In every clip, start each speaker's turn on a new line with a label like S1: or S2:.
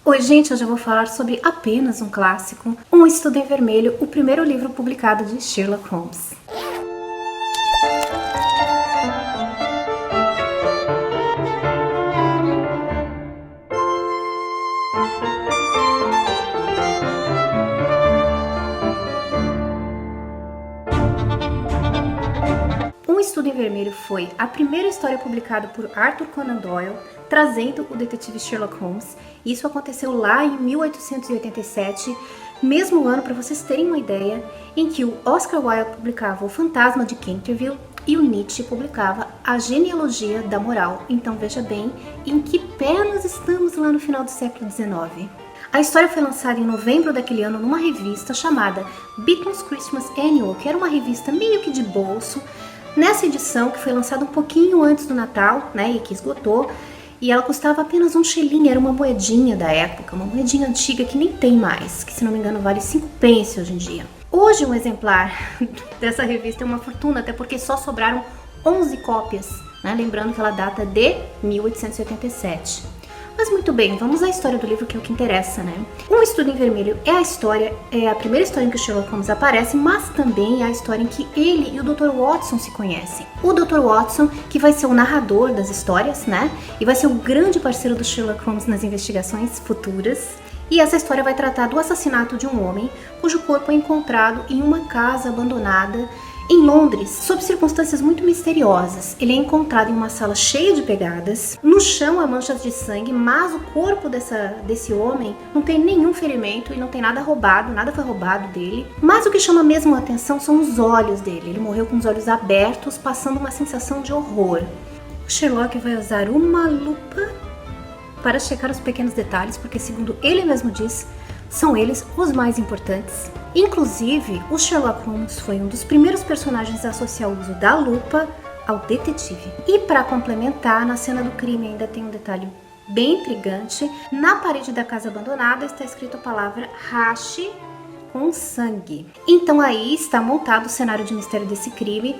S1: Oi gente, hoje eu vou falar sobre apenas um clássico, Um Estudo em Vermelho, o primeiro livro publicado de Sherlock Holmes. Um Estudo em Vermelho foi a primeira história publicada por Arthur Conan Doyle, trazendo o detetive Sherlock Holmes. Isso aconteceu lá em 1887, mesmo ano, para vocês terem uma ideia, em que o Oscar Wilde publicava O Fantasma de Canterville e o Nietzsche publicava A Genealogia da Moral. Então veja bem em que pé nós estamos lá no final do século XIX. A história foi lançada em novembro daquele ano numa revista chamada Beaton's Christmas Annual, que era uma revista meio que de bolso. Nessa edição, que foi lançada um pouquinho antes do Natal, né, e que esgotou, e ela custava apenas um shilling, era uma moedinha da época, uma moedinha antiga que nem tem mais, que se não me engano vale 5 pence hoje em dia. Hoje um exemplar dessa revista é uma fortuna, até porque só sobraram 11 cópias, né, lembrando que ela data de 1887. Mas muito bem, vamos à história do livro, que é o que interessa, né? Um Estudo em Vermelho é a primeira história em que o Sherlock Holmes aparece, mas também é a história em que ele e o Dr. Watson se conhecem. O Dr. Watson, que vai ser o narrador das histórias, né? E vai ser o grande parceiro do Sherlock Holmes nas investigações futuras. E essa história vai tratar do assassinato de um homem, cujo corpo é encontrado em uma casa abandonada em Londres, sob circunstâncias muito misteriosas. Ele é encontrado em uma sala cheia de pegadas, no chão há manchas de sangue, mas o corpo desse homem não tem nenhum ferimento e não tem nada roubado, nada foi roubado dele. Mas o que chama mesmo a atenção são os olhos dele. Ele morreu com os olhos abertos, passando uma sensação de horror. O Sherlock vai usar uma lupa para checar os pequenos detalhes, porque segundo ele mesmo diz, são eles os mais importantes. Inclusive, o Sherlock Holmes foi um dos primeiros personagens a associar o uso da lupa ao detetive. E para complementar, na cena do crime ainda tem um detalhe bem intrigante. Na parede da casa abandonada está escrito a palavra Hashi com sangue. Então aí está montado o cenário de mistério desse crime.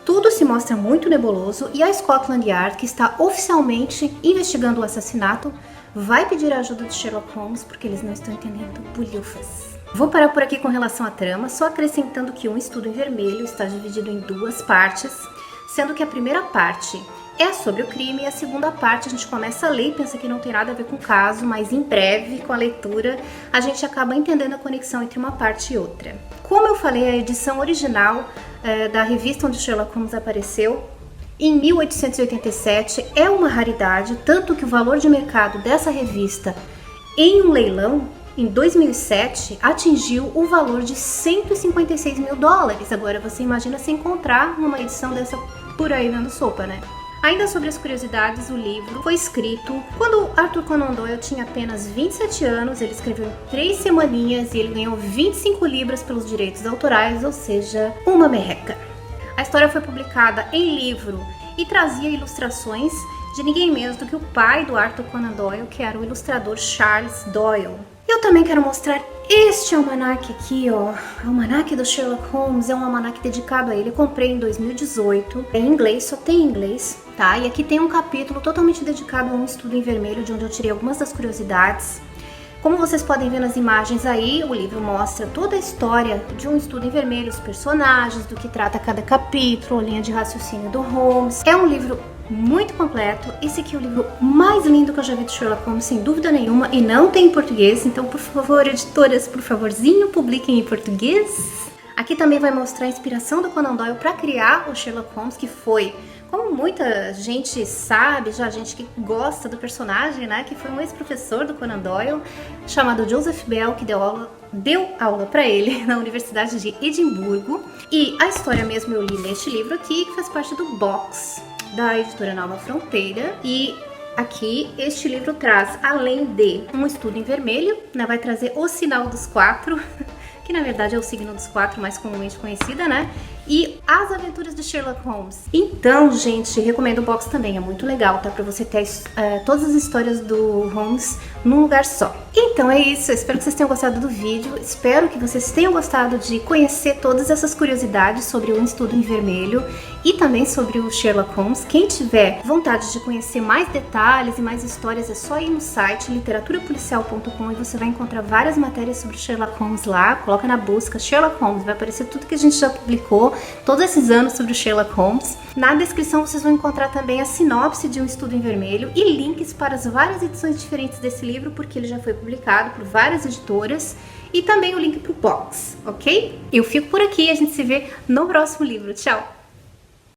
S1: Tudo se mostra muito nebuloso e a Scotland Yard, que está oficialmente investigando o assassinato, vai pedir a ajuda de Sherlock Holmes porque eles não estão entendendo bulhufas. Vou parar por aqui com relação à trama, só acrescentando que Um Estudo em Vermelho está dividido em duas partes, sendo que a primeira parte é sobre o crime e a segunda parte a gente começa a ler e pensa que não tem nada a ver com o caso, mas em breve, com a leitura, a gente acaba entendendo a conexão entre uma parte e outra. Como eu falei, a edição original da revista onde Sherlock Holmes apareceu, em 1887, é uma raridade, tanto que o valor de mercado dessa revista em um leilão, em 2007, atingiu o valor de 156 mil dólares. Agora você imagina se encontrar uma edição dessa por aí dando sopa, né? Ainda sobre as curiosidades, o livro foi escrito quando Arthur Conan Doyle tinha apenas 27 anos, ele escreveu em 3 semaninhas e ele ganhou 25 libras pelos direitos autorais, ou seja, uma merreca. A história foi publicada em livro e trazia ilustrações de ninguém menos do que o pai do Arthur Conan Doyle, que era o ilustrador Charles Doyle. Eu também quero mostrar este almanaque aqui, ó. O almanaque do Sherlock Holmes é um almanaque dedicado a ele. Eu comprei em 2018, é em inglês, só tem em inglês, tá? E aqui tem um capítulo totalmente dedicado a Um Estudo em Vermelho, de onde eu tirei algumas das curiosidades. Como vocês podem ver nas imagens aí, o livro mostra toda a história de Um Estudo em Vermelho, os personagens, do que trata cada capítulo, a linha de raciocínio do Holmes. É um livro muito completo. Esse aqui é o livro mais lindo que eu já vi de Sherlock Holmes, sem dúvida nenhuma, e não tem em português, então por favor, editoras, por favorzinho, publiquem em português. Aqui também vai mostrar a inspiração do Conan Doyle para criar o Sherlock Holmes, que foi, como muita gente sabe, já gente que gosta do personagem, né, que foi um ex-professor do Conan Doyle, chamado Joseph Bell, que deu aula para ele na Universidade de Edimburgo. E a história mesmo eu li neste livro aqui, que faz parte do box da editora Nova Fronteira. E aqui este livro traz, além de Um Estudo em Vermelho, né, vai trazer O Sinal dos Quatro, que na verdade é o signo dos quatro, mais comumente conhecida, né? E As Aventuras de Sherlock Holmes. Então, gente, recomendo o box também, é muito legal, tá? Pra você ter todas as histórias do Holmes num lugar só. Então é isso, eu espero que vocês tenham gostado do vídeo, espero que vocês tenham gostado de conhecer todas essas curiosidades sobre Um Estudo em Vermelho. e também sobre o Sherlock Holmes. Quem tiver vontade de conhecer mais detalhes e mais histórias, é só ir no site literaturapolicial.com e você vai encontrar várias matérias sobre Sherlock Holmes lá. Coloca na busca Sherlock Holmes, vai aparecer tudo que a gente já publicou todos esses anos sobre o Sherlock Holmes. Na descrição vocês vão encontrar também a sinopse de Um Estudo em Vermelho e links para as várias edições diferentes desse livro, porque ele já foi publicado por várias editoras, e também o link para o box, ok? Eu fico por aqui e a gente se vê no próximo livro. Tchau!